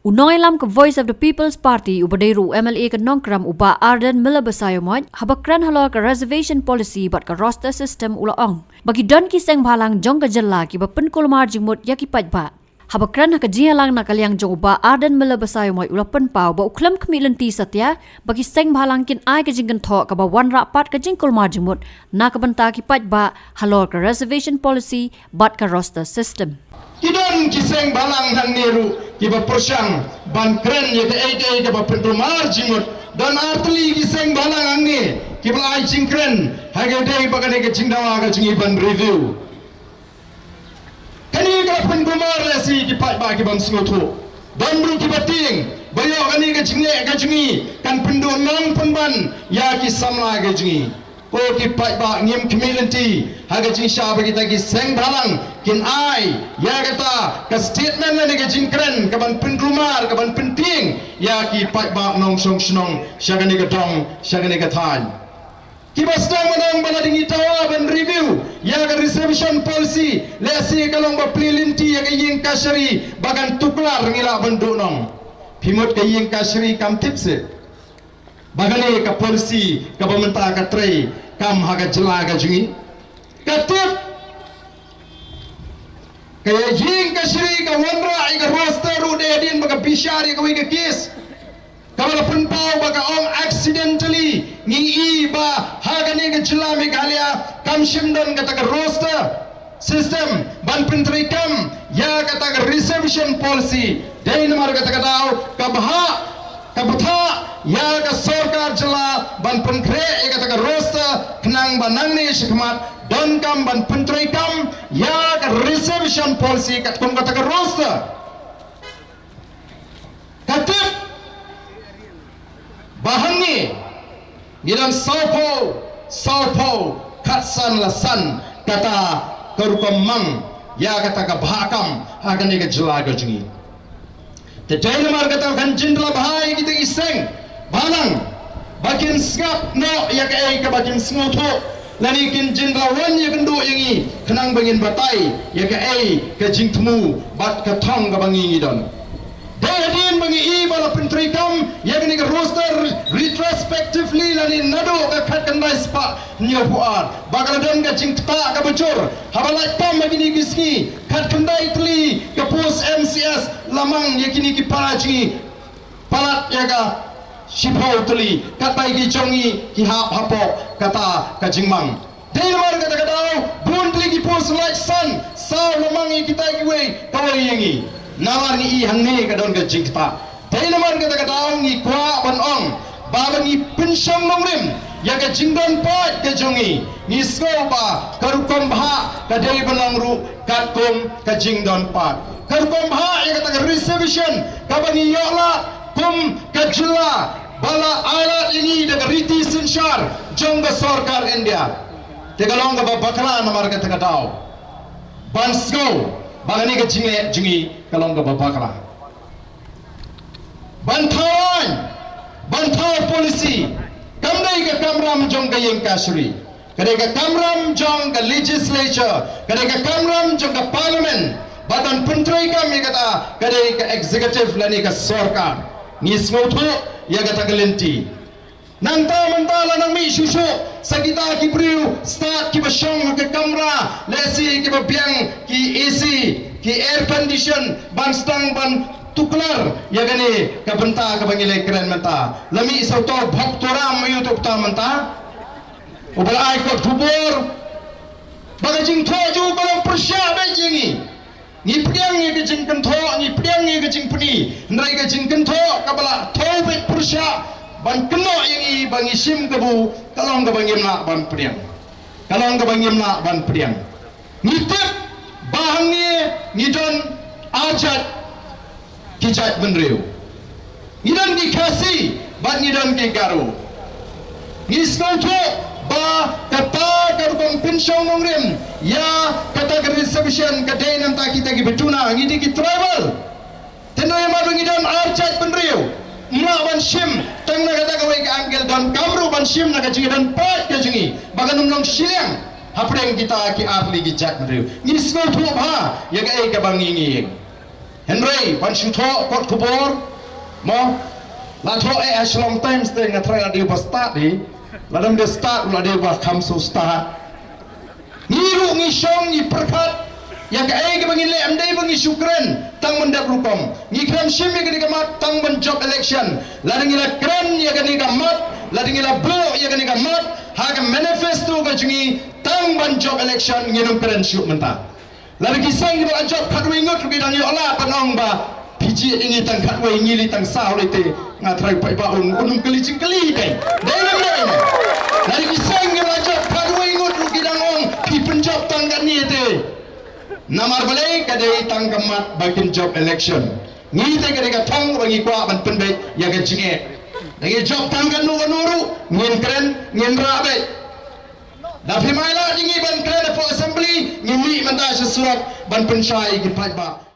Unoi lam ke Voice of the People's Party ubaderu MLA ke Nongkram uba Arden Miller Besayomot habakran halor ke reservation policy bat ke roster system ulaong. Bagi don kiseng bhalang jong ke jela ki ba penkulmar jingmut ya ki pajba. Habakran ke jialang na kaliang jong uba Arden Miller Besayomot ula penpau ba uklam kemilenti satya bagi seng bhalang kin ai ke jingkan thok ke ba wan rapat ke jingkulmar jingmut na ke benta ki pajba halor ke reservation policy bat ke roster system. Kidon kiseng balang hang niru kiba persang ban kren ye ke ede ke ba pentumar jimut dan artli kiseng balang hang ni kiba ai jingkren hage dei bagane ke jingdawa ke jingi ban review kani ke pentumar lesi ki pai ba ki bang singotu dan bru kiba ting bayo kani ke jingi kan pendonong penban ya ki samla ke jingi ko ki pai ba ngim community haga jing sha ba kita ki seng balang kin ai ya kata ke statement la ke jing kren ke ban pen rumar ke ban pen ting ya ki pai ba nong song snong syaga ni ke dong syaga ni ke than ki ba stang manong bala dingi tawa ban review ya ke reservation policy lesi kalong ba plilinti ya ke ying kasari bagan tuklar ngila bendu nong pimut ke ying kasari kam tipse bagane ka policy ka pementa ka tray kam haga jela ka jingi katip kaya ying ka shri ka wanra ai ka roster ru de din baga bishari ka wi ka kis kamala penpau baga ong accidentally ngi i ba haga ne ka jela me galia kam shimdon ka ta roster system ban pentri kam ya ka ta reservation policy dein mar ka ta daw ka bha ka btha ya ka sarkar jela ban penkre ega ta rosta knang banang ni shikmat don kam ban pentri kam ya ka reservation policy kat kom ka ta rosta katip bahangi nilang saupo katsan lasan kata karukom mang ya kata ka bahakam hagan ni ka jela ka jingi te jailmar kata kan jindla bahai kita iseng balang bakin skap no ya ke ka bakin smoto lani kin jindla wan ya kendo yangi kenang bangin batai ya ke jingtmu bat ka thong ka bangi don dadin bangi i bala pentri kam ya ke roster retrospectively lani nado ka khat kan dai spa nyo puar bagadan ka jingta ka bocor habalai tam begini giski khat kan dai tli ka pos MCS lamang ya kini ki paraji palat ya ka shipau tuli katai ki jongi ki hapo kata kajingmang deilmar kata kadau bundli ki pos like sun saw lamangi kita ki we kawai yangi nawar ni i hangne ka don ka jingta deilmar kata kadau ngi kwa ban ong baba ngi pensyong nongrim ya ka jingdon pat ka jongi ni sko ba karukom bha ka dei banang ru katkom ka jingdon pat karukom bha ya kata reservation ka bangi yola kum ka jila bala alat ini dengan riti sensyar jongga sarkar India tegalong ga bakra namar ka tagadao bansko bagani ka jingi kalong ga bakra bantaw policy kamdai ka kamram jongga yeng kasuri kadai ka kamram jongga legislature kadai ka kamram jongga parliament badan pentri kami kata kadai ka executive lani ka sarkar ni smoto ya kata gelenti nang ta mentala nang mi susu sakita ki briu start ki basyong ke kamera lesi ki babiang ki AC ki air condition ban stang ban tuklar ya gani ka benta ka bangile keren menta lami sauto bhaktoram youtube ta menta ubal ai ko thubor bagajing thoju balang persya bejingi ni priang ni ke jing kan tho ni priang ni ke jing puni nrai ke jing kan tho kabala tho bet persya ban keno yang i bangi sim kebu kalong ke bangim na ban priang kalong ke bangim na ban priang ni tep bahang ni don ajat kijat benriu ni don ki kasi ban ni don ki garu ni skauto ba kata karukong pensyong ngongrim ya kata reservation kadai nam ta kita ki betuna ngidi ki travel teno yang madu ngidon archat benriu mla ban shim tang na kata kawai ka angel don kamru ban shim na ka jingi don pat ka jingi baganum long siang hapreng kita ki arli ki jat benriu ngidi skol tu ba ya ka bangi ngi Henry ban shutho kot kubor mo la tho as long time stay ngatrai adi ba start di ladam de start la de ba kam so start ngiru ngi shong ngi perkat yang ke ke bangi le amdai bangi syukran tang mendak rukom ngi kram shim ya ke mat tang men job election la ngila kran ya ke mat la ngila bo ya ke mat ha ke manifesto ke jungi tang ban job election nginum kran syuk menta la ki sang ba job khatwe ngot ke dang yo la panong ba piji ini tang khatwe ngili tang sao le te ngatrai pai ba unum keli cingkeli kai dalam lain la ki sang ba job khatwe ngot ke dang ong pi penjob tang kan ni te namar balai kadai tangkamat bagian job election ngi te kadai thong bagi kwa ban penbe ya ke jinge lagi job tangkan nu nuru ngin keren ngin rabe da phimai la dingi ban keren for assembly ngin mi manta surat ban pensyai ki ba